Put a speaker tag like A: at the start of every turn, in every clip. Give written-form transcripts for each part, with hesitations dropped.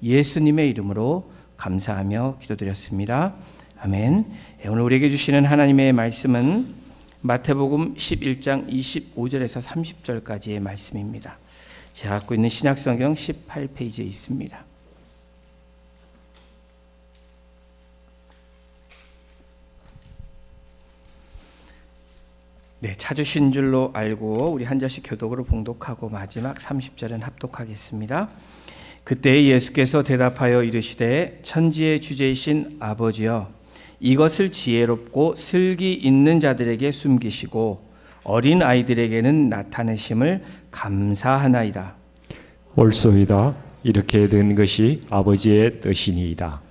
A: 예수님의 이름으로 감사하며 기도드렸습니다. 아멘. 오늘 우리에게 주시는 하나님의 말씀은 마태복음 11장 25절에서 30절까지의 말씀입니다. 제가 갖고 있는 신약성경 18페이지에 있습니다. 네, 찾으신 줄로 알고 우리 한 절씩 교독으로 봉독하고 마지막 30절은 합독하겠습니다. 그때 예수께서 대답하여 이르시되 천지의 주제이신 아버지여, 이것을 지혜롭고 슬기 있는 자들에게 숨기시고 어린 아이들에게는 나타내심을 감사하나이다.
B: 옳소이다. 이렇게 된 것이 아버지의 뜻이니이다.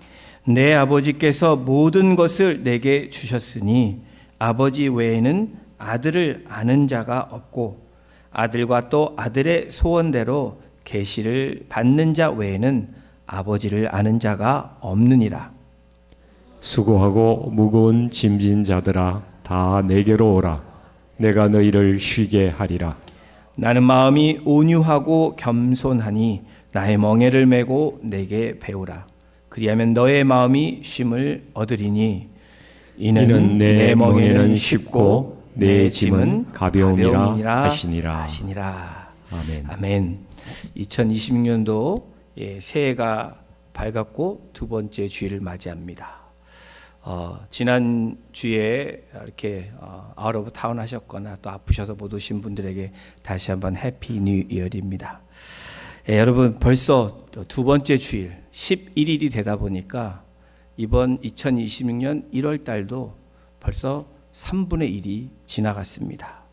A: 내 아버지께서 모든 것을 내게 주셨으니 아버지 외에는 아들을 아는 자가 없고 아들과 또 아들의 소원대로 계시를 받는 자 외에는 아버지를 아는 자가 없느니라.
B: 수고하고 무거운 짐진 자들아, 다 내게로 오라. 내가 너희를 쉬게 하리라.
A: 나는 마음이 온유하고 겸손하니 나의 멍에를 메고 내게 배우라. 그리하면 너의 마음이 쉼을 얻으리니 이는 내 멍에는 쉽고 내 짐은 가벼움이라 하시니라.
B: 아멘.
A: 아멘. 2026년도 새해가 밝았고 두 번째 주일을 맞이합니다. 지난 주에 이렇게 아웃 오브 타운 하셨거나 또 아프셔서 못 오신 분들에게 다시 한번 해피 뉴 이어입니다. 여러분, 벌써 두 번째 주일 11일이 되다 보니까 이번 2026년 1월 달도 벌써 3분의 1이 지나갔습니다.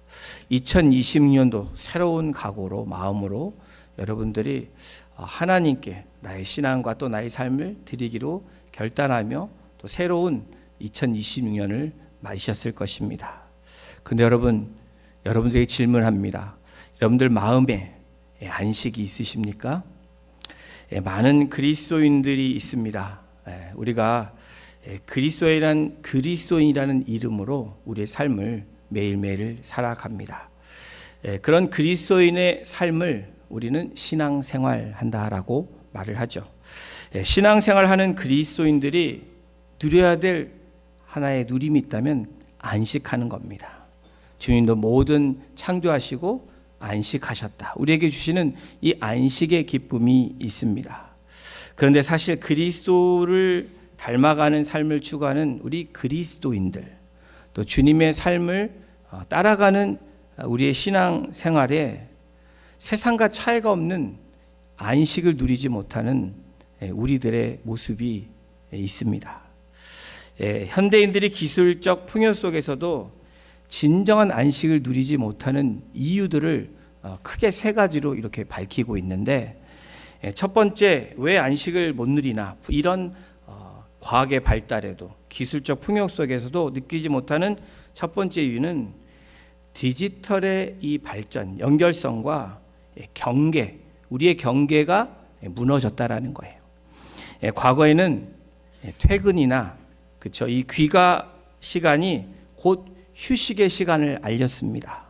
A: 2026년도 새로운 각오로, 마음으로 여러분들이 하나님께 나의 신앙과 또 나의 삶을 드리기로 결단하며 또 새로운 2026년을 맞으셨을 것입니다. 그런데 여러분들에게 질문합니다. 여러분들 마음에 안식이 있으십니까? 많은 그리스도인들이 있습니다. 우리가 그리스도인이라는 이름으로 우리의 삶을 매일매일 살아갑니다. 그런 그리스도인의 삶을 우리는 신앙생활한다라고 말을 하죠. 신앙생활하는 그리스도인들이 누려야 될 하나의 누림이 있다면 안식하는 겁니다. 주님도 모든 창조하시고 안식하셨다. 우리에게 주시는 이 안식의 기쁨이 있습니다. 그런데 사실 그리스도를 닮아가는 삶을 추구하는 우리 그리스도인들, 또 주님의 삶을 따라가는 우리의 신앙생활에 세상과 차이가 없는 안식을 누리지 못하는 우리들의 모습이 있습니다. 현대인들이 기술적 풍요 속에서도 진정한 안식을 누리지 못하는 이유들을 크게 세 가지로 이렇게 밝히고 있는데, 첫 번째, 왜 안식을 못 누리나, 이런 과학의 발달에도 기술적 풍요 속에서도 느끼지 못하는 첫 번째 이유는 디지털의 이 발전, 연결성과 경계, 우리의 경계가 무너졌다라는 거예요. 과거에는 퇴근이나 이 귀가 시간이 곧 휴식의 시간을 알렸습니다.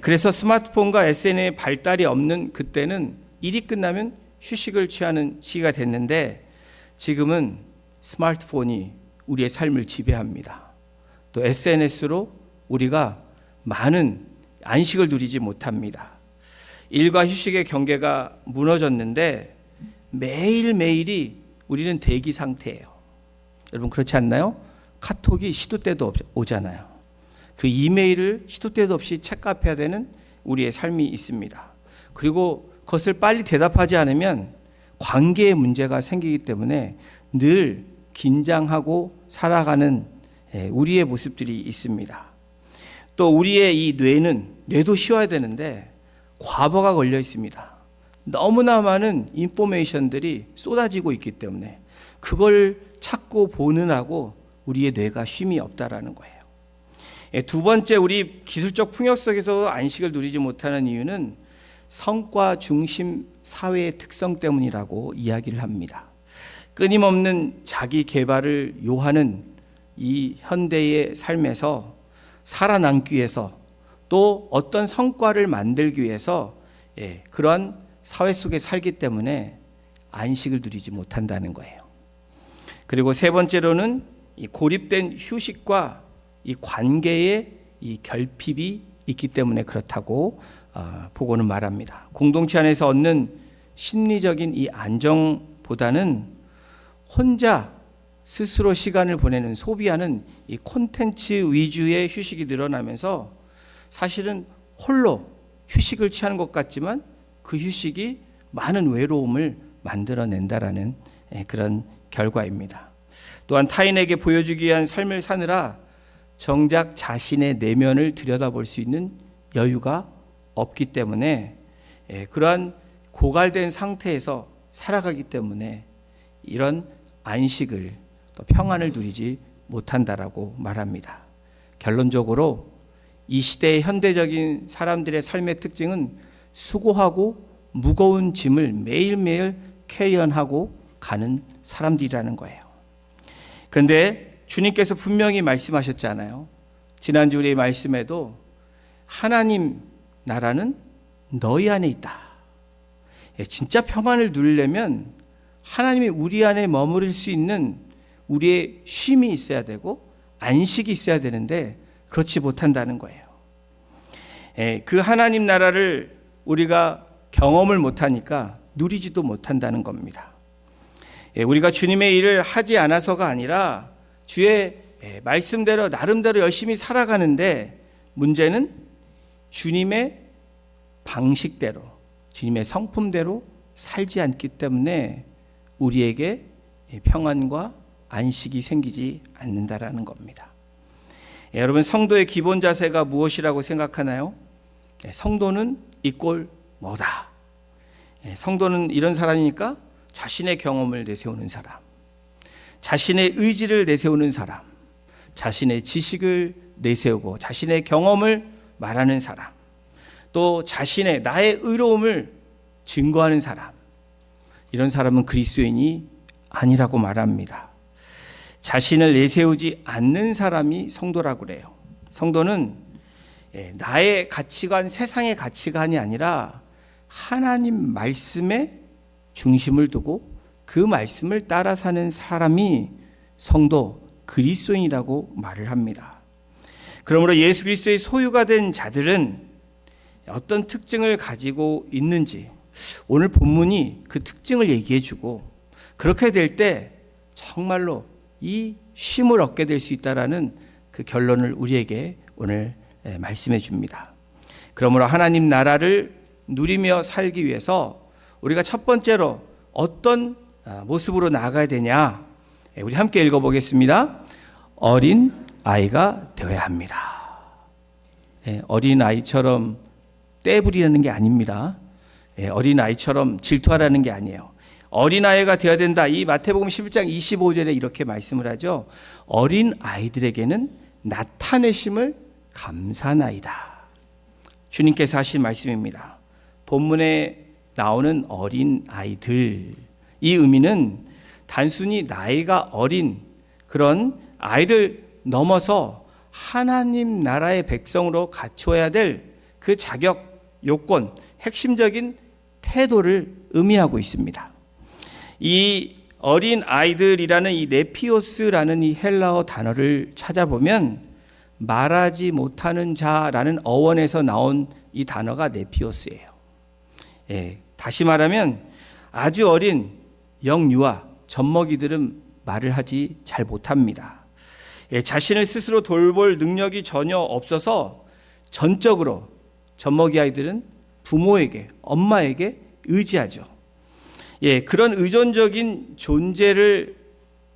A: 그래서 스마트폰과 SNS의 발달이 없는 그때는 일이 끝나면 휴식을 취하는 시기가 됐는데, 지금은 스마트폰이 우리의 삶을 지배합니다. 또 SNS로 우리가 많은 안식을 누리지 못합니다. 일과 휴식의 경계가 무너졌는데 매일매일이 우리는 대기 상태예요. 여러분, 그렇지 않나요? 카톡이 시도 때도 오잖아요. 그 이메일을 시도 때도 없이 체크해야 되는 우리의 삶이 있습니다. 그리고 그것을 빨리 대답하지 않으면 관계에 문제가 생기기 때문에 늘 긴장하고 살아가는 우리의 모습들이 있습니다. 또 우리의 이 뇌도 쉬어야 되는데 과부하가 걸려 있습니다. 너무나 많은 인포메이션들이 쏟아지고 있기 때문에 그걸 찾고 보느라고 우리의 뇌가 쉼이 없다라는 거예요. 두 번째, 우리 기술적 풍요 속에서 안식을 누리지 못하는 이유는 성과 중심 사회의 특성 때문이라고 이야기를 합니다. 끊임없는 자기 개발을 요하는 이 현대의 삶에서 살아남기 위해서, 또 어떤 성과를 만들기 위해서 그러한 사회 속에 살기 때문에 안식을 누리지 못한다는 거예요. 그리고 세 번째로는 이 고립된 휴식과 이 관계의 이 결핍이 있기 때문에 그렇다고 보고는 말합니다. 공동체 안에서 얻는 심리적인 이 안정보다는 혼자 스스로 시간을 보내는, 소비하는 이 콘텐츠 위주의 휴식이 늘어나면서 사실은 홀로 휴식을 취하는 것 같지만 그 휴식이 많은 외로움을 만들어낸다라는 그런 결과입니다. 또한 타인에게 보여주기 위한 삶을 사느라 정작 자신의 내면을 들여다볼 수 있는 여유가 없기 때문에 그러한 고갈된 상태에서 살아가기 때문에 이런 안식을 또 평안을 누리지 못한다라고 말합니다. 결론적으로 이 시대의 현대적인 사람들의 삶의 특징은 수고하고 무거운 짐을 매일매일 캐리어하고 가는 사람들이라는 거예요. 그런데 주님께서 분명히 말씀하셨잖아요. 지난주 우리의 말씀에도 하나님 나라는 너희 안에 있다. 진짜 평안을 누리려면 하나님이 우리 안에 머무를 수 있는 우리의 쉼이 있어야 되고 안식이 있어야 되는데 그렇지 못한다는 거예요. 그 하나님 나라를 우리가 경험을 못하니까 누리지도 못한다는 겁니다. 우리가 주님의 일을 하지 않아서가 아니라 주의 말씀대로 나름대로 열심히 살아가는데 문제는 주님의 방식대로, 주님의 성품대로 살지 않기 때문에 우리에게 평안과 안식이 생기지 않는다라는 겁니다. 여러분, 성도의 기본 자세가 무엇이라고 생각하나요? 성도는 이꼴 뭐다? 성도는 이런 사람이니까 자신의 경험을 내세우는 사람, 자신의 의지를 내세우는 사람, 자신의 지식을 내세우고 자신의 경험을 말하는 사람, 또 자신의 나의 의로움을 증거하는 사람, 이런 사람은 그리스도인이 아니라고 말합니다. 자신을 내세우지 않는 사람이 성도라고 그래요. 성도는 나의 가치관, 세상의 가치관이 아니라 하나님 말씀에 중심을 두고 그 말씀을 따라 사는 사람이 성도, 그리스도인이라고 말을 합니다. 그러므로 예수 그리스도의 소유가 된 자들은 어떤 특징을 가지고 있는지 오늘 본문이 그 특징을 얘기해 주고, 그렇게 될 때 정말로 이 쉼을 얻게 될 수 있다라는 그 결론을 우리에게 오늘 말씀해 줍니다. 그러므로 하나님 나라를 누리며 살기 위해서 우리가 첫 번째로 어떤 모습으로 나아가야 되냐, 우리 함께 읽어보겠습니다. 어린 아이가 되어야 합니다. 어린 아이처럼 떼부리라는 게 아닙니다. 어린 아이처럼 질투하라는 게 아니에요. 어린 아이가 되어야 된다. 이 마태복음 11장 25절에 이렇게 말씀을 하죠. 어린 아이들에게는 나타내심을 감사나이다. 주님께서 하신 말씀입니다. 본문에 나오는 어린 아이들, 이 의미는 단순히 나이가 어린 그런 아이를 넘어서 하나님 나라의 백성으로 갖추어야 될 그 자격, 요건, 핵심적인 태도를 의미하고 있습니다. 이 어린 아이들이라는 이 네피오스라는 이 헬라어 단어를 찾아보면 말하지 못하는 자라는 어원에서 나온 이 단어가 네피오스예요. 다시 말하면 아주 어린 영유아, 젖먹이들은 말을 하지 잘 못합니다. 자신을 스스로 돌볼 능력이 전혀 없어서 전적으로 젖먹이 아이들은 부모에게, 엄마에게 의지하죠. 그런 의존적인 존재를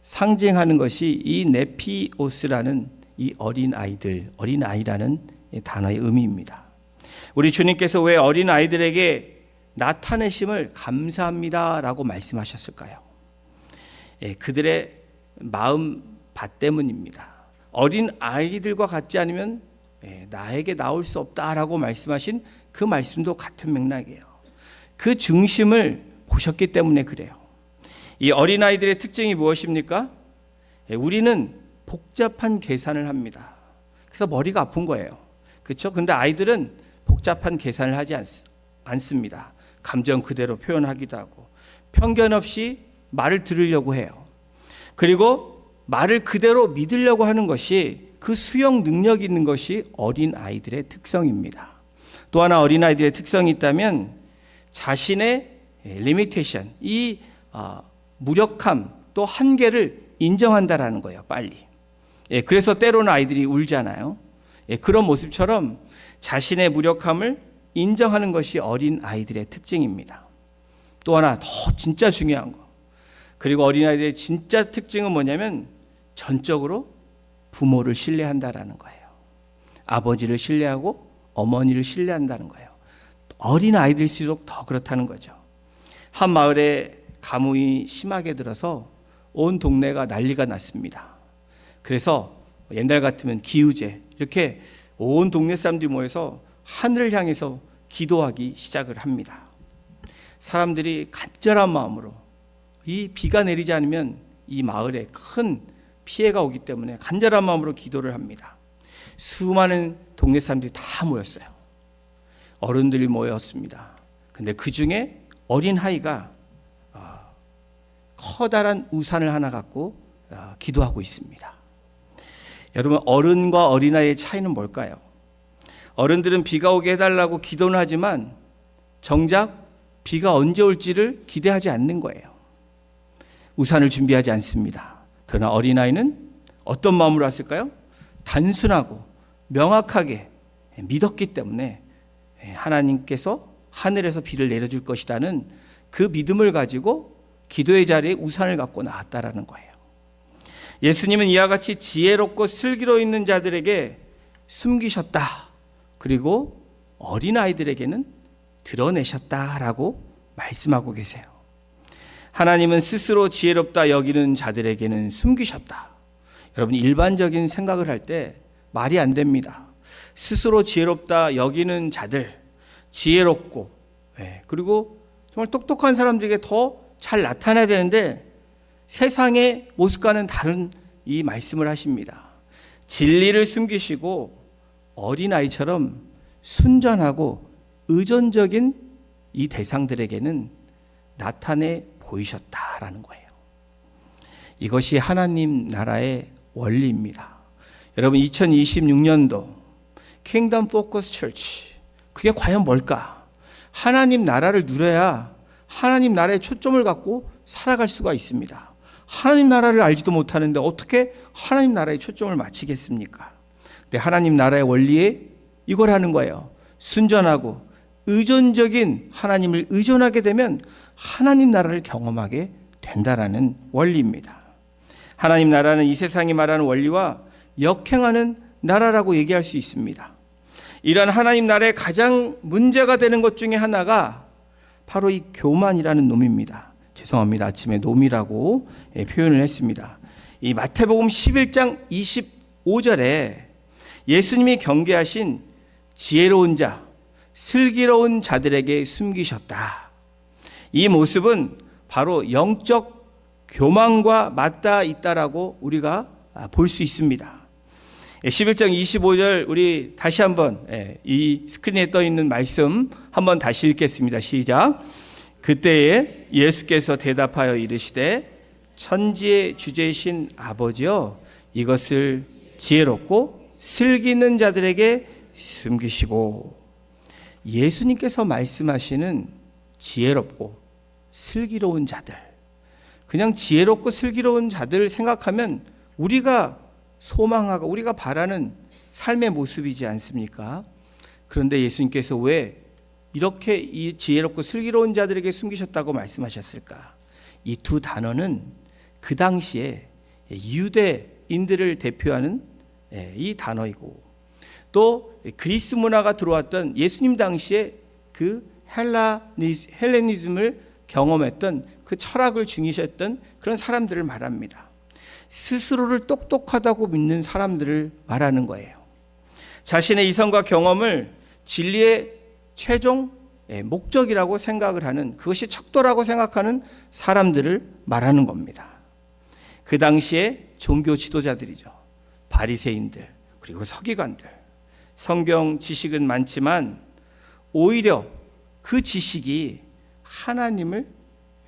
A: 상징하는 것이 이 네피오스라는 이 어린 아이들, 어린 아이라는 단어의 의미입니다. 우리 주님께서 왜 어린 아이들에게 나타내심을 감사합니다라고 말씀하셨을까요? 그들의 마음 밭 때문입니다. 어린 아이들과 같지 않으면 나에게 나올 수 없다라고 말씀하신 그 말씀도 같은 맥락이에요. 그 중심을 보셨기 때문에 그래요. 이 어린아이들의 특징이 무엇입니까? 우리는 복잡한 계산을 합니다. 그래서 머리가 아픈 거예요. 그렇죠? 근데 아이들은 복잡한 계산을 하지 않습니다. 감정 그대로 표현하기도 하고 편견 없이 말을 들으려고 해요. 그리고 말을 그대로 믿으려고 하는 것이, 그 수용 능력 있는 것이 어린 아이들의 특성입니다. 또 하나 어린 아이들의 특성이 있다면 자신의 리미테이션, 이 무력함 또 한계를 인정한다라는 거예요. 빨리. 그래서 때로는 아이들이 울잖아요. 그런 모습처럼 자신의 무력함을 인정하는 것이 어린 아이들의 특징입니다. 또 하나 더 진짜 중요한 거, 그리고 어린아이들의 진짜 특징은 뭐냐면 전적으로 부모를 신뢰한다라는 거예요. 아버지를 신뢰하고 어머니를 신뢰한다는 거예요. 어린 아이들일수록 더 그렇다는 거죠. 한 마을에 가뭄이 심하게 들어서 온 동네가 난리가 났습니다. 그래서 옛날 같으면 기우제, 이렇게 온 동네 사람들이 모여서 하늘을 향해서 기도하기 시작을 합니다. 사람들이 간절한 마음으로, 이 비가 내리지 않으면 이 마을에 큰 피해가 오기 때문에 간절한 마음으로 기도를 합니다. 수많은 동네 사람들이 다 모였어요. 어른들이 모였습니다. 근데 그 중에 어린 아이가 커다란 우산을 하나 갖고 기도하고 있습니다. 여러분, 어른과 어린아이의 차이는 뭘까요? 어른들은 비가 오게 해달라고 기도는 하지만 정작 비가 언제 올지를 기대하지 않는 거예요. 우산을 준비하지 않습니다. 그러나 어린아이는 어떤 마음으로 왔을까요? 단순하고 명확하게 믿었기 때문에 하나님께서 하늘에서 비를 내려줄 것이라는 그 믿음을 가지고 기도의 자리에 우산을 갖고 나왔다라는 거예요. 예수님은 이와 같이 지혜롭고 슬기로운 있는 자들에게 숨기셨다, 그리고 어린아이들에게는 드러내셨다라고 말씀하고 계세요. 하나님은 스스로 지혜롭다 여기는 자들에게는 숨기셨다. 여러분, 일반적인 생각을 할 때 말이 안 됩니다. 스스로 지혜롭다 여기는 자들, 지혜롭고 그리고 정말 똑똑한 사람들에게 더 잘 나타나야 되는데 세상의 모습과는 다른 이 말씀을 하십니다. 진리를 숨기시고 어린아이처럼 순전하고 의존적인 이 대상들에게는 나타내 보이셨다라는 거예요. 이것이 하나님 나라의 원리입니다. 여러분, 2026년도 킹덤 포커스 처치, 그게 과연 뭘까? 하나님 나라를 누려야 하나님 나라의 초점을 갖고 살아갈 수가 있습니다. 하나님 나라를 알지도 못하는데 어떻게 하나님 나라의 초점을 맞추겠습니까? 근데 하나님 나라의 원리에 이걸 하는 거예요. 순전하고 의존적인 하나님을 의존하게 되면 하나님 나라를 경험하게 된다라는 원리입니다. 하나님 나라는 이 세상이 말하는 원리와 역행하는 나라라고 얘기할 수 있습니다. 이런 하나님 나라의 가장 문제가 되는 것 중에 하나가 바로 이 교만이라는 놈입니다. 죄송합니다. 아침에 놈이라고 표현을 했습니다. 이 마태복음 11장 25절에 예수님이 경계하신 지혜로운 자, 슬기로운 자들에게 숨기셨다. 이 모습은 바로 영적 교만과 맞닿아 있다라고 우리가 볼 수 있습니다. 11장 25절 우리 다시 한번 이 스크린에 떠 있는 말씀 한번 다시 읽겠습니다. 시작. 그때에 예수께서 대답하여 이르시되 천지의 주제이신 아버지여, 이것을 지혜롭고 슬기 있는 자들에게 숨기시고. 예수님께서 말씀하시는 지혜롭고 슬기로운 자들, 그냥 지혜롭고 슬기로운 자들 생각하면 우리가 소망하고 우리가 바라는 삶의 모습이지 않습니까? 그런데 예수님께서 왜 이렇게 이 지혜롭고 슬기로운 자들에게 숨기셨다고 말씀하셨을까? 이 두 단어는 그 당시에 유대인들을 대표하는 이 단어이고, 또 그리스 문화가 들어왔던 예수님 당시에 그 헬레니즘을 경험했던 그 철학을 중시했던 그런 사람들을 말합니다. 스스로를 똑똑하다고 믿는 사람들을 말하는 거예요. 자신의 이성과 경험을 진리의 최종 목적이라고 생각을 하는, 그것이 척도라고 생각하는 사람들을 말하는 겁니다. 그 당시에 종교 지도자들이죠. 바리새인들, 그리고 서기관들. 성경 지식은 많지만 오히려 그 지식이 하나님을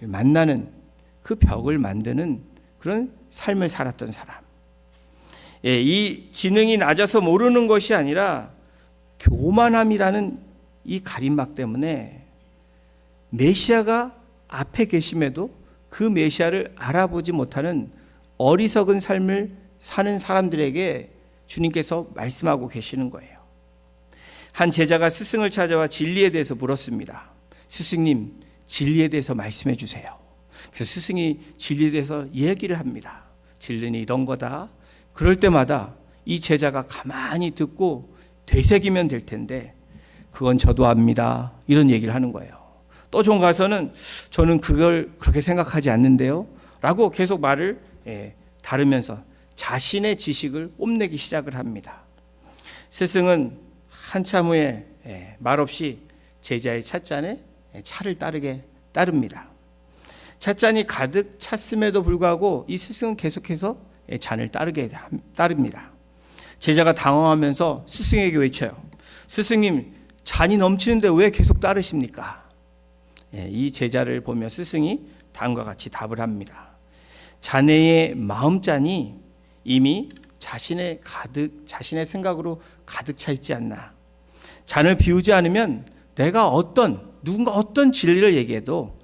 A: 만나는 그 벽을 만드는 그런 삶을 살았던 사람. 이 지능이 낮아서 모르는 것이 아니라 교만함이라는 이 가림막 때문에 메시아가 앞에 계심에도 그 메시아를 알아보지 못하는 어리석은 삶을 사는 사람들에게 주님께서 말씀하고 계시는 거예요. 한 제자가 스승을 찾아와 진리에 대해서 물었습니다. 스승님, 진리에 대해서 말씀해 주세요. 그래서 스승이 진리에 대해서 얘기를 합니다. 진리는 이런 거다. 그럴 때마다 이 제자가 가만히 듣고 되새기면 될 텐데 그건 저도 압니다. 이런 얘기를 하는 거예요. 또 좀 가서는 저는 그걸 그렇게 생각하지 않는데요. 라고 계속 말을 다루면서 자신의 지식을 뽐내기 시작을 합니다. 스승은 한참 후에 말없이 제자의 찻잔에 차를 따릅니다. 찻잔이 가득 찼음에도 불구하고 이 스승은 계속해서 잔을 따릅니다. 제자가 당황하면서 스승에게 외쳐요. 스승님, 잔이 넘치는데 왜 계속 따르십니까? 이 제자를 보며 스승이 다음과 같이 답을 합니다. 자네의 마음잔이 이미 자신의 생각으로 가득 차 있지 않나. 잔을 비우지 않으면 내가 누군가 어떤 진리를 얘기해도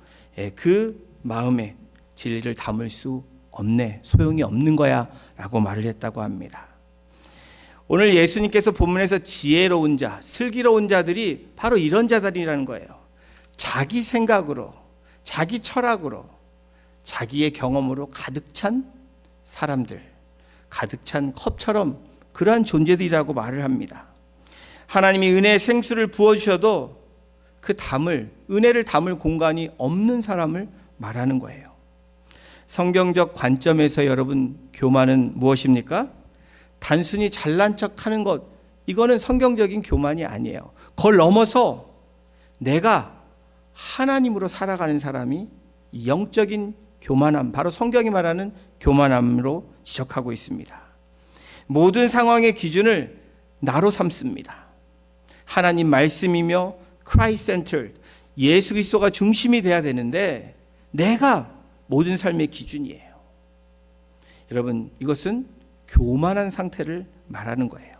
A: 그 마음에 진리를 담을 수 없네, 소용이 없는 거야 라고 말을 했다고 합니다. 오늘 예수님께서 본문에서 지혜로운 자, 슬기로운 자들이 바로 이런 자들이라는 거예요. 자기 생각으로, 자기 철학으로, 자기의 경험으로 가득 찬 사람들, 가득 찬 컵처럼 그러한 존재들이라고 말을 합니다. 하나님이 은혜의 생수를 부어주셔도 그 은혜를 담을 공간이 없는 사람을 말하는 거예요. 성경적 관점에서 여러분, 교만은 무엇입니까? 단순히 잘난 척하는 것, 이거는 성경적인 교만이 아니에요. 그걸 넘어서 내가 하나님으로 살아가는 사람이 영적인 교만함, 바로 성경이 말하는 교만함으로 지적하고 있습니다. 모든 상황의 기준을 나로 삼습니다. 하나님 말씀이며 Christ centered, 예수 그리스도가 중심이 돼야 되는데 내가 모든 삶의 기준이에요. 여러분, 이것은 교만한 상태를 말하는 거예요.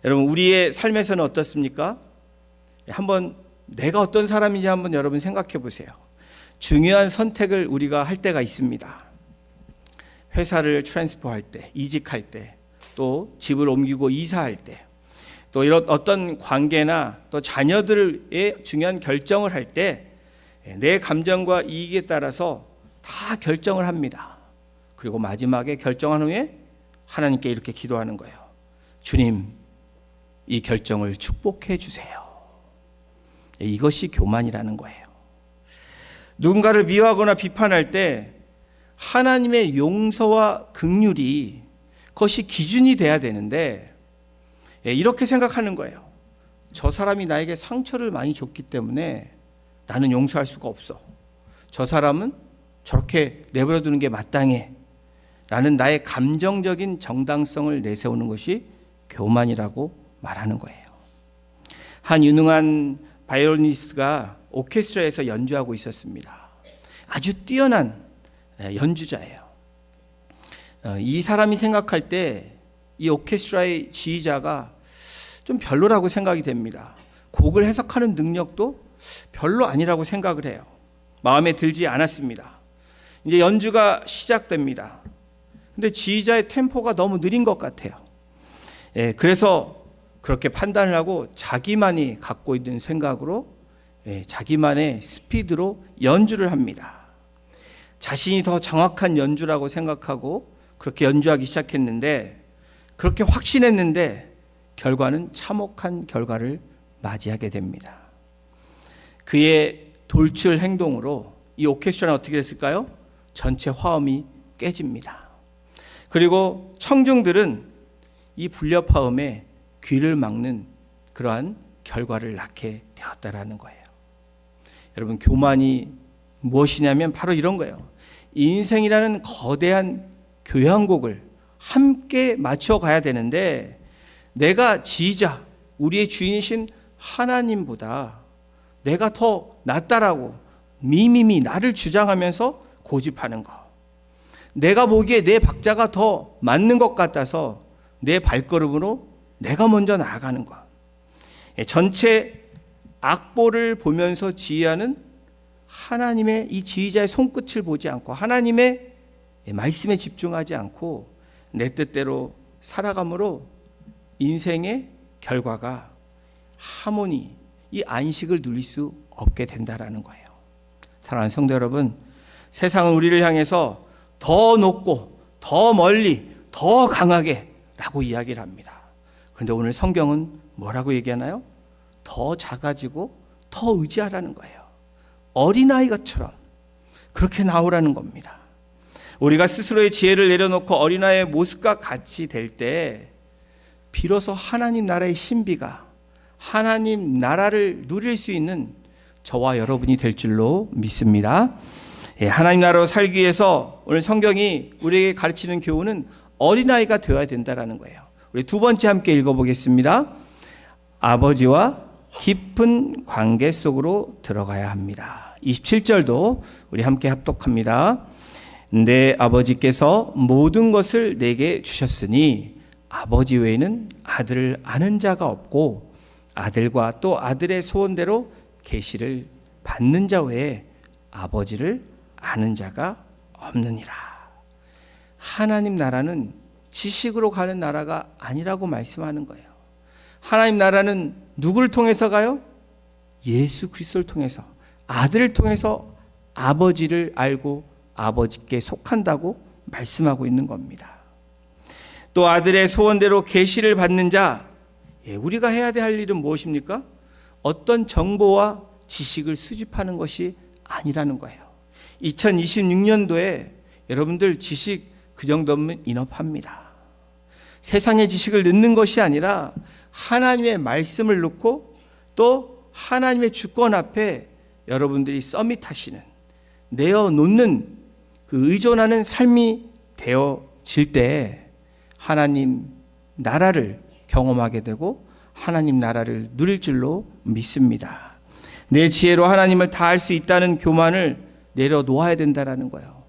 A: 여러분, 우리의 삶에서는 어떻습니까? 한번 내가 어떤 사람인지 한번 여러분 생각해 보세요. 중요한 선택을 우리가 할 때가 있습니다. 회사를 트랜스퍼할 때, 이직할 때, 또 집을 옮기고 이사할 때, 또 이런 어떤 관계나 또 자녀들의 중요한 결정을 할 때 내 감정과 이익에 따라서 다 결정을 합니다. 그리고 마지막에 결정한 후에 하나님께 이렇게 기도하는 거예요. 주님, 이 결정을 축복해 주세요. 이것이 교만이라는 거예요. 누군가를 미워하거나 비판할 때 하나님의 용서와 긍휼이 그것이 기준이 돼야 되는데 이렇게 생각하는 거예요. 저 사람이 나에게 상처를 많이 줬기 때문에 나는 용서할 수가 없어. 저 사람은 저렇게 내버려 두는 게 마땅해. 라는 나의 감정적인 정당성을 내세우는 것이 교만이라고 말하는 거예요. 한 유능한 바이올리니스트가 오케스트라에서 연주하고 있었습니다. 아주 뛰어난 연주자예요. 이 사람이 생각할 때 이 오케스트라의 지휘자가 좀 별로라고 생각이 됩니다. 곡을 해석하는 능력도 별로 아니라고 생각을 해요. 마음에 들지 않았습니다. 이제 연주가 시작됩니다. 근데 지휘자의 템포가 너무 느린 것 같아요. 그래서 그렇게 판단을 하고 자기만이 갖고 있는 생각으로 자기만의 스피드로 연주를 합니다. 자신이 더 정확한 연주라고 생각하고 그렇게 연주하기 시작했는데 그렇게 확신했는데 결과는 참혹한 결과를 맞이하게 됩니다. 그의 돌출 행동으로 이 오케스트라는 어떻게 됐을까요? 전체 화음이 깨집니다. 그리고 청중들은 이 불협화음에 귀를 막는 그러한 결과를 낳게 되었다라는 거예요. 여러분, 교만이 무엇이냐면 바로 이런 거예요. 인생이라는 거대한 교향곡을 함께 맞춰가야 되는데 내가 지휘자, 우리의 주인이신 하나님보다 내가 더 낫다라고 미미미 나를 주장하면서 고집하는 것. 내가 보기에 내 박자가 더 맞는 것 같아서 내 발걸음으로 내가 먼저 나아가는 것. 전체 악보를 보면서 지휘하는 하나님의 이 지휘자의 손끝을 보지 않고 하나님의 말씀에 집중하지 않고 내 뜻대로 살아감으로 인생의 결과가 하모니, 이 안식을 누릴 수 없게 된다라는 거예요. 사랑하는 성도 여러분, 세상은 우리를 향해서 더 높고 더 멀리 더 강하게 라고 이야기를 합니다. 그런데 오늘 성경은 뭐라고 얘기하나요? 더 작아지고 더 의지하라는 거예요. 어린아이가처럼 그렇게 나오라는 겁니다. 우리가 스스로의 지혜를 내려놓고 어린아이의 모습과 같이 될 때 비로소 하나님 나라의 신비가, 하나님 나라를 누릴 수 있는 저와 여러분이 될 줄로 믿습니다. 하나님 나라로 살기 위해서 오늘 성경이 우리에게 가르치는 교훈은 어린아이가 되어야 된다는 거예요. 우리 두 번째 함께 읽어보겠습니다. 아버지와 깊은 관계 속으로 들어가야 합니다. 27절도 우리 함께 합독합니다. 내 아버지께서 모든 것을 내게 주셨으니 아버지 외에는 아들을 아는 자가 없고 아들과 또 아들의 소원대로 계시를 받는 자 외에 아버지를 아는 자가 없느니라. 하나님 나라는 지식으로 가는 나라가 아니라고 말씀하는 거예요. 하나님 나라는 누구를 통해서 가요? 예수 그리스도를 통해서, 아들을 통해서 아버지를 알고 아버지께 속한다고 말씀하고 있는 겁니다. 또 아들의 소원대로 계시를 받는 자, 우리가 해야 할 일은 무엇입니까? 어떤 정보와 지식을 수집하는 것이 아니라는 거예요. 2026년도에 여러분들 지식 그 정도면 인업합니다. 세상의 지식을 넣는 것이 아니라 하나님의 말씀을 넣고 또 하나님의 주권 앞에 여러분들이 서밋하시는, 내어놓는 그 의존하는 삶이 되어질 때 하나님 나라를 경험하게 되고 하나님 나라를 누릴 줄로 믿습니다. 내 지혜로 하나님을 다 알 수 있다는 교만을 내려놓아야 된다는 거예요.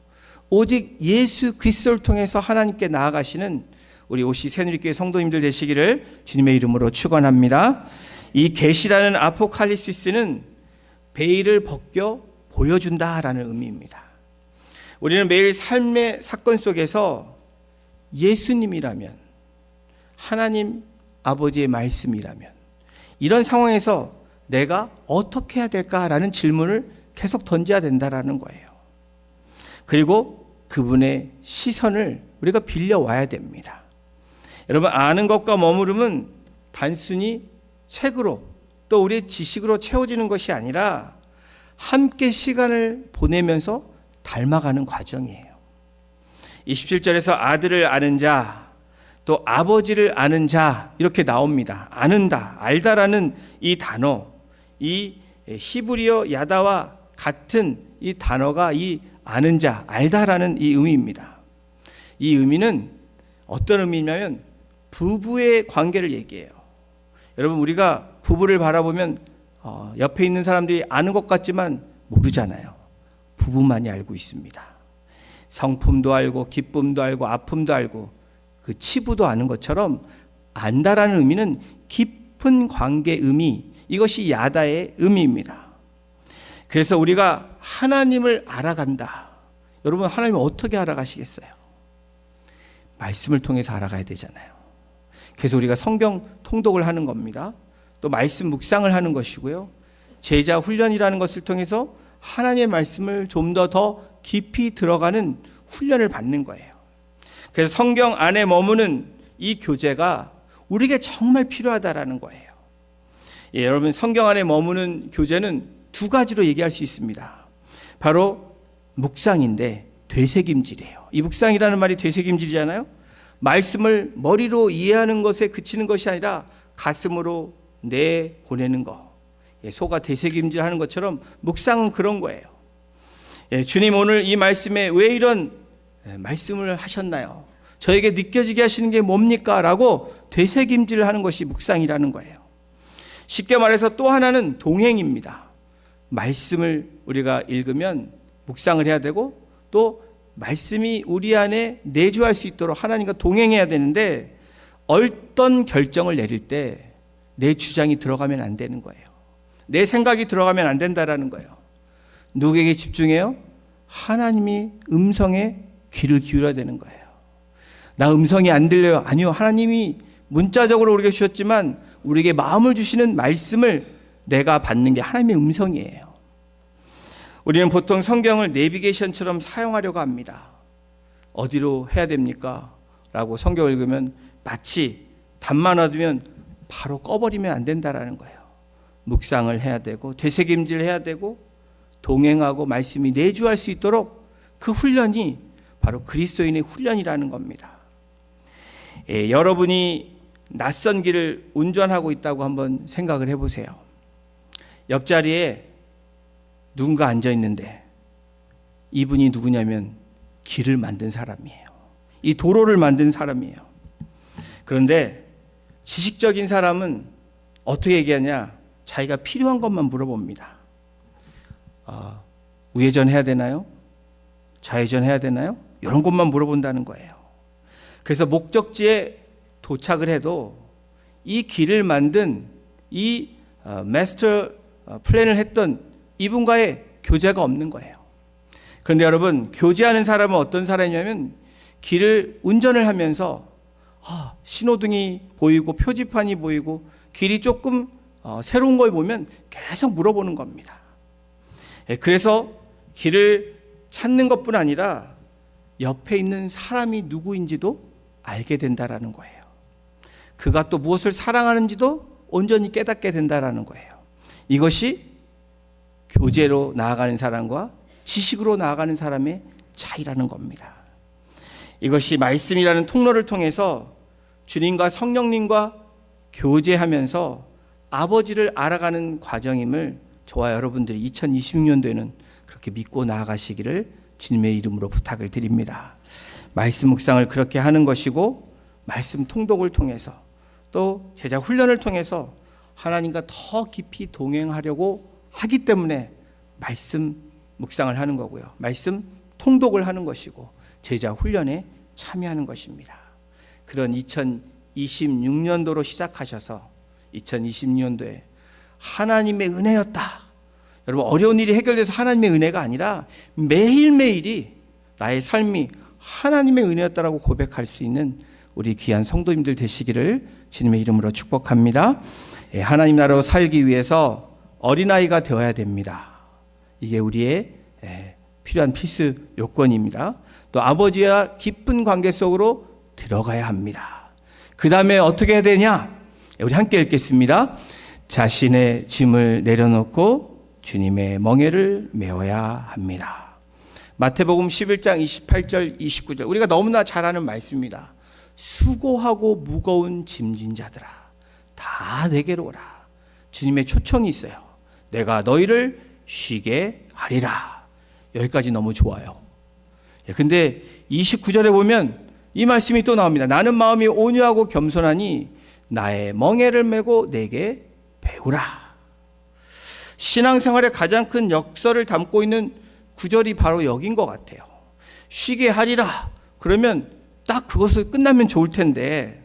A: 오직 예수 그리스도를 통해서 하나님께 나아가시는 우리 오시 새누리교회 성도님들 되시기를 주님의 이름으로 축원합니다. 이 계시라는 아포칼립시스는 베일을 벗겨 보여준다라는 의미입니다. 우리는 매일 삶의 사건 속에서 예수님이라면, 하나님 아버지의 말씀이라면 이런 상황에서 내가 어떻게 해야 될까라는 질문을 계속 던져야 된다라는 거예요. 그리고 그분의 시선을 우리가 빌려와야 됩니다. 여러분, 아는 것과 머무름은 단순히 책으로 또 우리의 지식으로 채워지는 것이 아니라 함께 시간을 보내면서 닮아가는 과정이에요. 27절에서 아들을 아는 자, 또 아버지를 아는 자 이렇게 나옵니다. 아는다, 알다라는 이 단어, 이 히브리어 야다와 같은 이 단어가 이 아는 자, 알다라는 이 의미입니다. 이 의미는 어떤 의미냐면 부부의 관계를 얘기해요. 여러분, 우리가 부부를 바라보면 옆에 있는 사람들이 아는 것 같지만 모르잖아요. 부부만이 알고 있습니다. 성품도 알고 기쁨도 알고 아픔도 알고 그 치부도 아는 것처럼 안다라는 의미는 깊은 관계 의미, 이것이 야다의 의미입니다. 그래서 우리가 하나님을 알아간다. 여러분, 하나님을 어떻게 알아가시겠어요? 말씀을 통해서 알아가야 되잖아요. 그래서 우리가 성경 통독을 하는 겁니다. 또 말씀 묵상을 하는 것이고요. 제자 훈련이라는 것을 통해서 하나님의 말씀을 좀 더 깊이 들어가는 훈련을 받는 거예요. 그래서 성경 안에 머무는 이 교제가 우리에게 정말 필요하다라는 거예요. 여러분, 성경 안에 머무는 교제는 두 가지로 얘기할 수 있습니다. 바로 묵상인데 되새김질이에요. 이 묵상이라는 말이 되새김질이잖아요. 말씀을 머리로 이해하는 것에 그치는 것이 아니라 가슴으로 내보내는 것. 소가 되새김질하는 것처럼 묵상은 그런 거예요. 주님, 오늘 이 말씀에 왜 이런 말씀을 하셨나요? 저에게 느껴지게 하시는 게 뭡니까? 라고 되새김질을 하는 것이 묵상이라는 거예요. 쉽게 말해서 또 하나는 동행입니다. 말씀을 우리가 읽으면 묵상을 해야 되고 또 말씀이 우리 안에 내주할 수 있도록 하나님과 동행해야 되는데 어떤 결정을 내릴 때 내 주장이 들어가면 안 되는 거예요. 내 생각이 들어가면 안 된다라는 거예요. 누구에게 집중해요? 하나님이 음성에 귀를 기울여야 되는 거예요. 나 음성이 안 들려요. 아니요. 하나님이 문자적으로 우리에게 주셨지만 우리에게 마음을 주시는 말씀을 내가 받는 게 하나님의 음성이에요. 우리는 보통 성경을 내비게이션처럼 사용하려고 합니다. 어디로 해야 됩니까? 라고 성경을 읽으면 마치 답만 얻으면 바로 꺼버리면 안 된다라는 거예요. 묵상을 해야 되고 되새김질 해야 되고 동행하고 말씀이 내주할 수 있도록 그 훈련이 바로 그리스도인의 훈련이라는 겁니다. 여러분이 낯선 길을 운전하고 있다고 한번 생각을 해보세요. 옆자리에 누군가 앉아 있는데 이분이 누구냐면 길을 만든 사람이에요. 이 도로를 만든 사람이에요. 그런데 지식적인 사람은 어떻게 얘기하냐? 자기가 필요한 것만 물어봅니다. 우회전 해야 되나요? 좌회전 해야 되나요? 이런 것만 물어본다는 거예요. 그래서 목적지에 도착을 해도 이 길을 만든 이 마스터 플랜을 했던 이분과의 교제가 없는 거예요. 그런데 여러분, 교제하는 사람은 어떤 사람이냐면 길을 운전을 하면서 신호등이 보이고 표지판이 보이고 길이 조금 새로운 걸 보면 계속 물어보는 겁니다. 그래서 길을 찾는 것뿐 아니라 옆에 있는 사람이 누구인지도 알게 된다라는 거예요. 그가 또 무엇을 사랑하는지도 온전히 깨닫게 된다라는 거예요. 이것이 교제로 나아가는 사람과 지식으로 나아가는 사람의 차이라는 겁니다. 이것이 말씀이라는 통로를 통해서 주님과 성령님과 교제하면서 아버지를 알아가는 과정임을 저와 여러분들이 2026년도에는 그렇게 믿고 나아가시기를 주님의 이름으로 부탁을 드립니다. 말씀 묵상을 그렇게 하는 것이고 말씀 통독을 통해서 또 제자 훈련을 통해서 하나님과 더 깊이 동행하려고 하기 때문에 말씀 묵상을 하는 거고요. 말씀 통독을 하는 것이고 제자 훈련에 참여하는 것입니다. 그런 2026년도로 시작하셔서 2026년도에 하나님의 은혜였다. 여러분, 어려운 일이 해결돼서 하나님의 은혜가 아니라 매일매일이 나의 삶이 하나님의 은혜였다라고 고백할 수 있는 우리 귀한 성도님들 되시기를 주님의 이름으로 축복합니다. 하나님 나라로 살기 위해서 어린아이가 되어야 됩니다. 이게 우리의 필요한 필수 요건입니다. 또 아버지와 깊은 관계 속으로 들어가야 합니다. 그 다음에 어떻게 해야 되냐? 우리 함께 읽겠습니다. 자신의 짐을 내려놓고 주님의 멍에를 메어야 합니다. 마태복음 11장 28절 29절 우리가 너무나 잘 아는 말씀입니다. 수고하고 무거운 짐진 자들아 다 내게로 오라. 주님의 초청이 있어요. 내가 너희를 쉬게 하리라. 여기까지 너무 좋아요. 근데 29절에 보면 이 말씀이 또 나옵니다. 나는 마음이 온유하고 겸손하니 나의 멍에를 메고 내게 배우라. 신앙생활의 가장 큰 역설을 담고 있는 구절이 바로 여긴 것 같아요. 쉬게 하리라. 그러면 딱 그것을 끝나면 좋을 텐데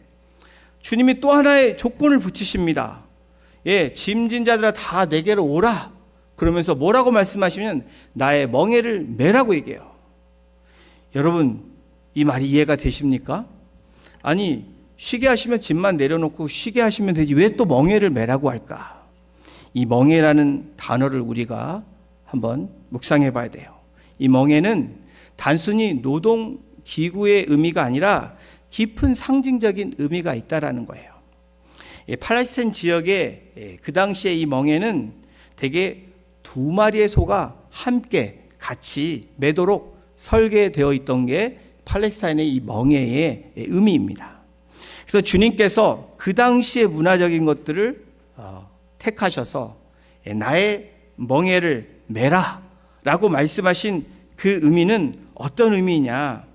A: 주님이 또 하나의 조건을 붙이십니다. 짐진 자들아 다 내게로 오라. 그러면서 뭐라고 말씀하시면 나의 멍에를 메라고 얘기해요. 여러분, 이 말이 이해가 되십니까? 아니, 쉬게 하시면 짐만 내려놓고 쉬게 하시면 되지 왜 또 멍에를 메라고 할까? 이 멍에라는 단어를 우리가 한번 묵상해 봐야 돼요. 이 멍에는 단순히 노동 기구의 의미가 아니라 깊은 상징적인 의미가 있다라는 거예요. 팔레스타인 지역의 그 당시에 이 멍에는 대개 두 마리의 소가 함께 같이 매도록 설계되어 있던 게 팔레스타인의 이 멍에의 의미입니다. 그래서 주님께서 그 당시의 문화적인 것들을 택하셔서 나의 멍에를 메라 라고 말씀하신 그 의미는 어떤 의미냐?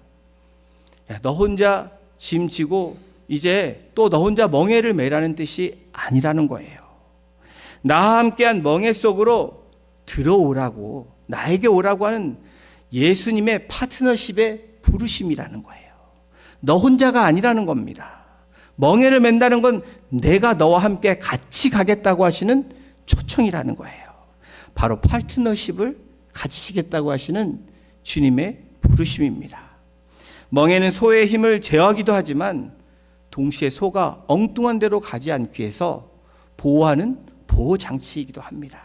A: 너 혼자 짐 지고 이제 또 너 혼자 멍에를 메라는 뜻이 아니라는 거예요. 나와 함께한 멍에 속으로 들어오라고, 나에게 오라고 하는 예수님의 파트너십의 부르심이라는 거예요. 너 혼자가 아니라는 겁니다. 멍에를 맨다는 건 내가 너와 함께 같이 가겠다고 하시는 초청이라는 거예요. 바로 파트너십을 가지시겠다고 하시는 주님의 부르심입니다. 멍에는 소의 힘을 제어하기도 하지만 동시에 소가 엉뚱한 데로 가지 않기 위해서 보호하는 보호장치이기도 합니다.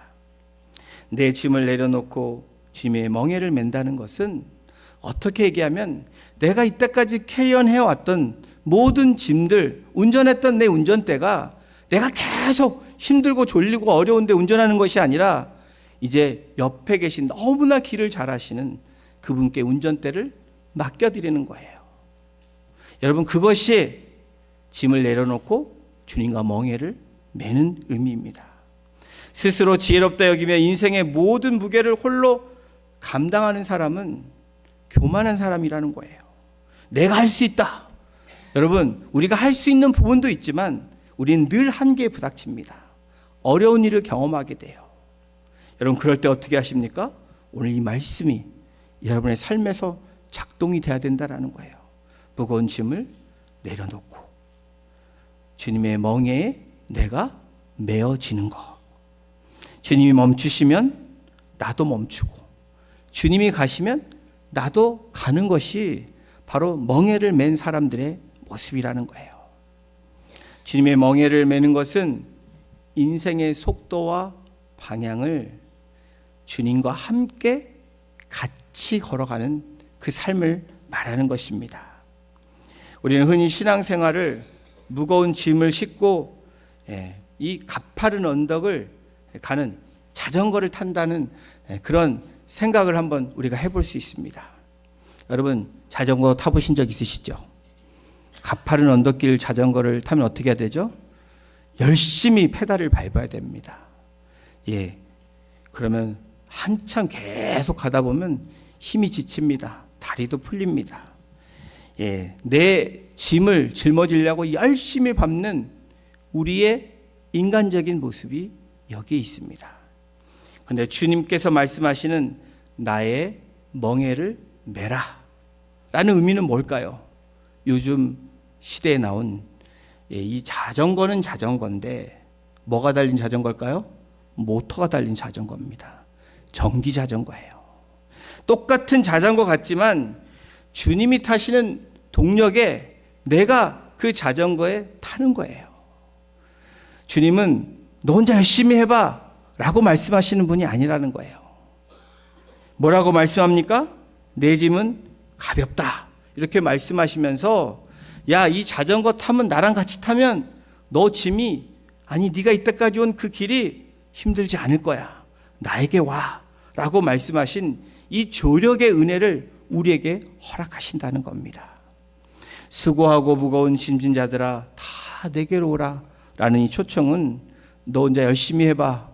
A: 내 짐을 내려놓고 주님의 멍에를 맨다는 것은 어떻게 얘기하면 내가 이때까지 캐리언해왔던 모든 짐들, 운전했던 내 운전대가 내가 계속 힘들고 졸리고 어려운데 운전하는 것이 아니라 이제 옆에 계신 너무나 길을 잘 아시는 그분께 운전대를 맡겨드리는 거예요. 여러분, 그것이 짐을 내려놓고 주님과 멍에를 매는 의미입니다. 스스로 지혜롭다 여기며 인생의 모든 무게를 홀로 감당하는 사람은 교만한 사람이라는 거예요. 내가 할 수 있다. 여러분, 우리가 할 수 있는 부분도 있지만 우리는 늘 한계에 부닥칩니다. 어려운 일을 경험하게 돼요. 여러분, 그럴 때 어떻게 하십니까? 오늘 이 말씀이 여러분의 삶에서 작동이 돼야 된다는 거예요. 무거운 짐을 내려놓고 주님의 멍에에 내가 메어지는 것. 주님이 멈추시면 나도 멈추고, 주님이 가시면 나도 가는 것이 바로 멍에를 맨 사람들의 모습이라는 거예요. 주님의 멍에를 매는 것은 인생의 속도와 방향을 주님과 함께 같이 걸어가는 그 삶을 말하는 것입니다. 우리는 흔히 신앙생활을 무거운 짐을 싣고 이 가파른 언덕을 가는 자전거를 탄다는 그런 생각을 한번 우리가 해볼 수 있습니다. 여러분, 자전거 타보신 적 있으시죠? 가파른 언덕길 자전거를 타면 어떻게 해야 되죠? 열심히 페달을 밟아야 됩니다. 그러면 한참 계속 가다 보면 힘이 지칩니다. 다리도 풀립니다. 내 짐을 짊어지려고 열심히 밟는 우리의 인간적인 모습이 여기에 있습니다. 그런데 주님께서 말씀하시는 나의 멍에를 메라 라는 의미는 뭘까요? 요즘 시대에 나온 이 자전거는 자전거인데 뭐가 달린 자전거일까요? 모터가 달린 자전거입니다. 전기 자전거예요. 똑같은 자전거 같지만 주님이 타시는 동력에 내가 그 자전거에 타는 거예요. 주님은 너 혼자 열심히 해봐 라고 말씀하시는 분이 아니라는 거예요. 뭐라고 말씀합니까? 내 짐은 가볍다 이렇게 말씀하시면서 야, 이 자전거 타면 나랑 같이 타면 너 짐이 네가 이때까지 온 그 길이 힘들지 않을 거야. 나에게 와 라고 말씀하신 이 조력의 은혜를 우리에게 허락하신다는 겁니다. 수고하고 무거운 짐진 자들아 다 내게로 오라 라는 이 초청은 너 혼자 열심히 해봐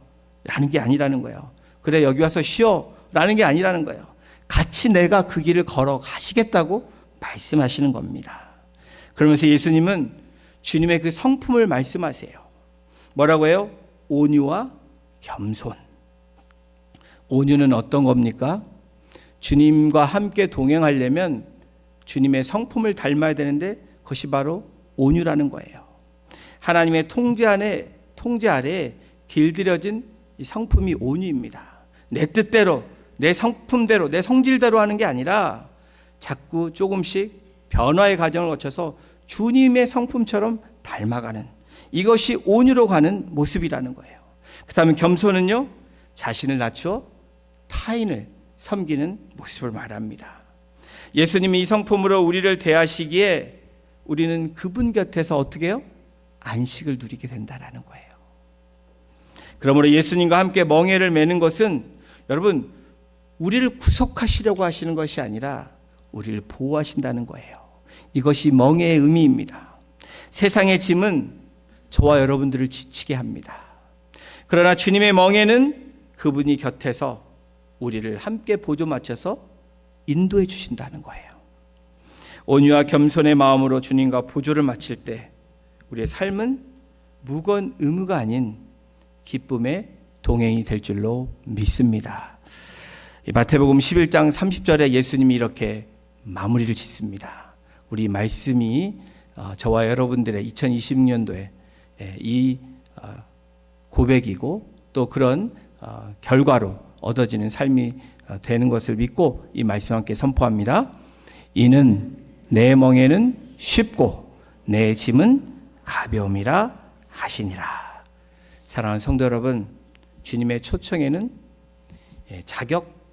A: 라는 게 아니라는 거예요. 그래, 여기 와서 쉬어 라는 게 아니라는 거예요. 같이 내가 그 길을 걸어 가시겠다고 말씀하시는 겁니다. 그러면서 예수님은 주님의 그 성품을 말씀하세요. 뭐라고 해요? 온유와 겸손. 온유는 어떤 겁니까? 주님과 함께 동행하려면 주님의 성품을 닮아야 되는데 그것이 바로 온유라는 거예요. 하나님의 통제 아래 길들여진 이 성품이 온유입니다. 내 뜻대로, 내 성품대로, 내 성질대로 하는 게 아니라 자꾸 조금씩 변화의 과정을 거쳐서 주님의 성품처럼 닮아가는, 이것이 온유로 가는 모습이라는 거예요. 그 다음에 겸손은요, 자신을 낮추어 타인을 섬기는 모습을 말합니다. 예수님이 이 성품으로 우리를 대하시기에 우리는 그분 곁에서 어떻게 해요? 안식을 누리게 된다는 거예요. 그러므로 예수님과 함께 멍에를 매는 것은 여러분, 우리를 구속하시려고 하시는 것이 아니라 우리를 보호하신다는 거예요. 이것이 멍에의 의미입니다. 세상의 짐은 저와 여러분들을 지치게 합니다. 그러나 주님의 멍에는 그분이 곁에서 우리를 함께 보조 맞춰서 인도해 주신다는 거예요. 온유와 겸손의 마음으로 주님과 보조를 맞출 때 우리의 삶은 무거운 의무가 아닌 기쁨의 동행이 될 줄로 믿습니다. 마태복음 11장 30절에 예수님이 이렇게 마무리를 짓습니다. 우리 말씀이 저와 여러분들의 2020년도에 이 고백이고 또 그런 결과로 얻어지는 삶이 되는 것을 믿고 이 말씀 함께 선포합니다. 이는 내 멍에는 쉽고 내 짐은 가벼움이라 하시니라. 사랑하는 성도 여러분, 주님의 초청에는 자격,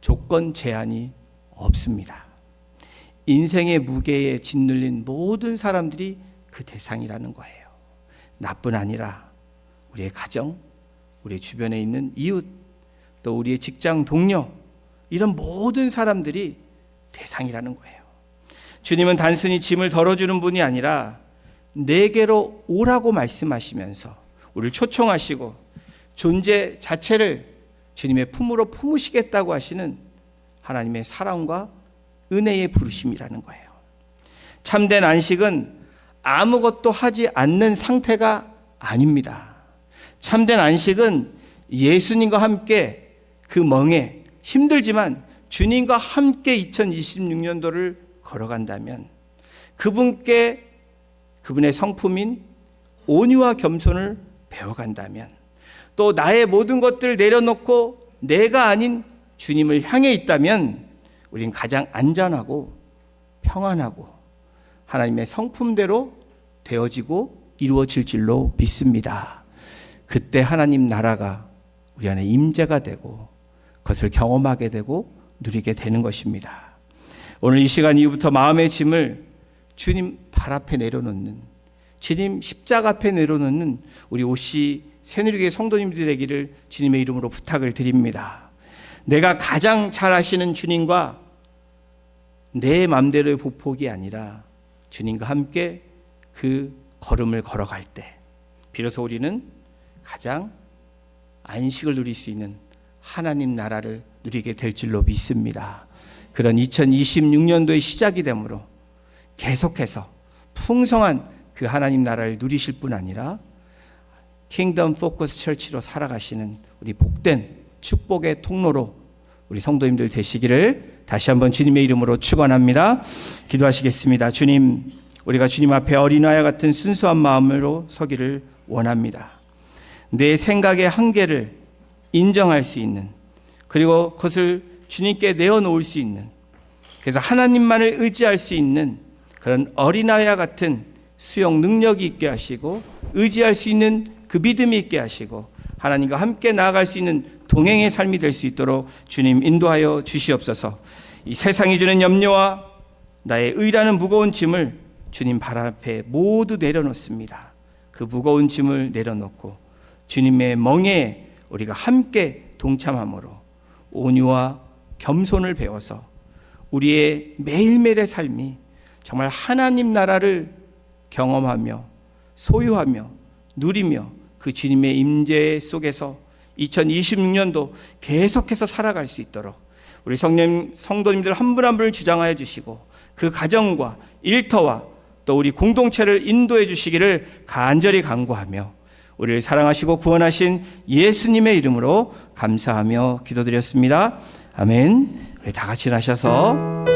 A: 조건 제한이 없습니다. 인생의 무게에 짓눌린 모든 사람들이 그 대상이라는 거예요. 나뿐 아니라 우리의 가정, 우리 주변에 있는 이웃, 또 우리의 직장 동료, 이런 모든 사람들이 대상이라는 거예요. 주님은 단순히 짐을 덜어주는 분이 아니라 내게로 오라고 말씀하시면서 우리를 초청하시고 존재 자체를 주님의 품으로 품으시겠다고 하시는 하나님의 사랑과 은혜의 부르심이라는 거예요. 참된 안식은 아무것도 하지 않는 상태가 아닙니다. 참된 안식은 예수님과 함께 그 멍에 힘들지만 주님과 함께 2026년도를 걸어간다면 그분께 그분의 성품인 온유와 겸손을 배워간다면 또 나의 모든 것들을 내려놓고 내가 아닌 주님을 향해 있다면 우린 가장 안전하고 평안하고 하나님의 성품대로 되어지고 이루어질 줄로 믿습니다. 그때 하나님 나라가 우리 안에 임재가 되고 그것을 경험하게 되고 누리게 되는 것입니다. 오늘 이 시간 이후부터 마음의 짐을 주님 발 앞에 내려놓는, 주님 십자가 앞에 내려놓는 우리 OC 새누리교회 성도님들 되기를 주님의 이름으로 부탁을 드립니다. 내가 가장 잘 아시는 주님과 내 맘대로의 보폭이 아니라 주님과 함께 그 걸음을 걸어갈 때 비로소 우리는 가장 안식을 누릴 수 있는 하나님 나라를 누리게 될 줄로 믿습니다. 그런 2026년도의 시작이 되므로 계속해서 풍성한 그 하나님 나라를 누리실 뿐 아니라 킹덤 포커스 철치로 살아가시는 우리 복된 축복의 통로로 우리 성도님들 되시기를 다시 한번 주님의 이름으로 축원합니다. 기도하시겠습니다. 주님, 우리가 주님 앞에 어린아이 같은 순수한 마음으로 서기를 원합니다. 내 생각의 한계를 인정할 수 있는, 그리고 그것을 주님께 내어놓을 수 있는, 그래서 하나님만을 의지할 수 있는 그런 어린아이와 같은 수용 능력이 있게 하시고 의지할 수 있는 그 믿음이 있게 하시고 하나님과 함께 나아갈 수 있는 동행의 삶이 될 수 있도록 주님 인도하여 주시옵소서. 이 세상이 주는 염려와 나의 의라는 무거운 짐을 주님 발 앞에 모두 내려놓습니다. 그 무거운 짐을 내려놓고 주님의 멍에 우리가 함께 동참함으로 온유와 겸손을 배워서 우리의 매일매일의 삶이 정말 하나님 나라를 경험하며 소유하며 누리며 그 주님의 임재 속에서 2026년도 계속해서 살아갈 수 있도록 우리 성도님들 한 분 한 분을 주장하여 주시고 그 가정과 일터와 또 우리 공동체를 인도해 주시기를 간절히 간구하며 우리를 사랑하시고 구원하신 예수님의 이름으로 감사하며 기도드렸습니다. 아멘. 우리 다 같이 나셔서